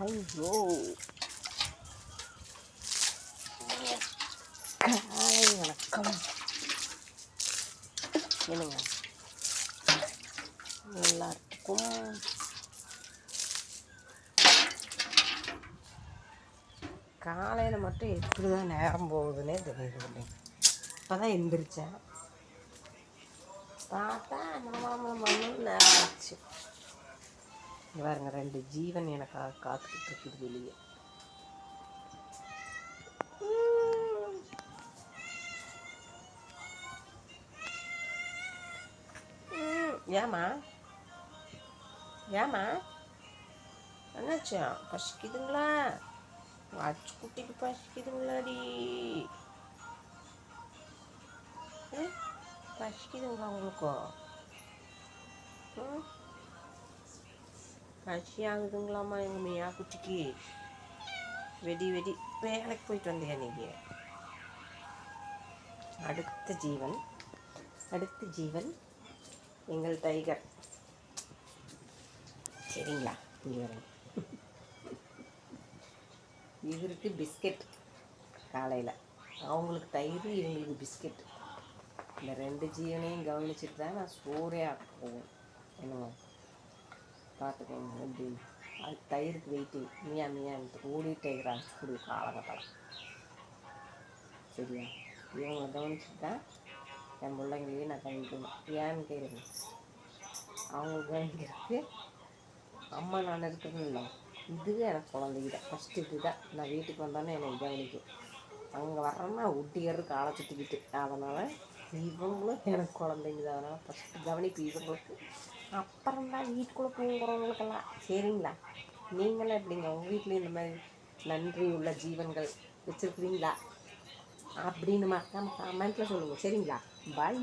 ஐயோ, காலை வணக்கம். என்னங்க எல்லாத்துக்கும் காலையில் மட்டும் எப்படி தான் நேரம் போகுதுன்னே தெரியுது இல்லைங்க. இப்போ தான் எந்திரிச்சேன், பார்த்தா மணி நேரம் ஆச்சு. பாருங்க, 2 ஜீவன் எனக்காக காத்துக்கிட்டு இருக்குது வெளியே. ஏமா என்னாச்சா? பசிக்குதுங்களா? அச்சு குட்டிக்கு பசிக்குதுங்களாடி? பசிக்குதுங்களா உங்களுக்கும்? பசி ஆகுதுங்களாம்மா எங்கள் மியா குட்டிக்கு? வெடி வேலைக்கு போயிட்டு வந்தியா நீங்கள்? அடுத்த ஜீவன் எங்கள் டைகர். சரிங்களா? இங்கே வரேன். இவருக்கு பிஸ்கெட் காலையில், அவங்களுக்கு தயிர், இவங்களுக்கு பிஸ்கெட். இந்த 2 ஜீவனையும் கவனிச்சுட்டு தான் நான் சோறே ஆக்க போவேன். என்னங்க பார்த்துக்கோங்க எப்படி. அது தயிருக்கு வெயிட்டிங் மியான்ட்டு ஓடி டைகர் அழைச்சிக்கூடிய காலகட்டம். சரியா? இவங்களை கவனிச்சுட்டு தான் என் பிள்ளைங்களையும் நான் கவனிக்கணும். ஏன்னு கேளுங்க, அவங்க கவனிக்கிறதுக்கு அம்மா நான் இருக்கிறேன்ல, இதுவே எனக்கு குழந்தைங்க தான். ஃபஸ்ட்டு இது தான். நான் வீட்டுக்கு வந்தோன்னே எனக்கு கவனிக்கும். அங்கே வர்றேன்னா ஒட்டியரு காலை சுற்றிக்கிட்டு. அதனால் இவங்களும் எனக்கு குழந்தைங்க தான். அதனால் ஃபஸ்ட்டு கவனிப்பு இவங்களுக்கு, அப்புறம் தான் வீட்டுக்குள்ளே தூங்குறவங்களுக்கெல்லாம். சரிங்களா? நீங்களும் எப்படிங்க உங்கள் வீட்லேயும் இந்த மாதிரி நன்றி உள்ள ஜீவன்கள் வச்சுருக்குறீங்களா அப்படின்னு மறக்காமல் கமெண்ட்டில் சொல்லுங்கள். சரிங்களா? பாய்.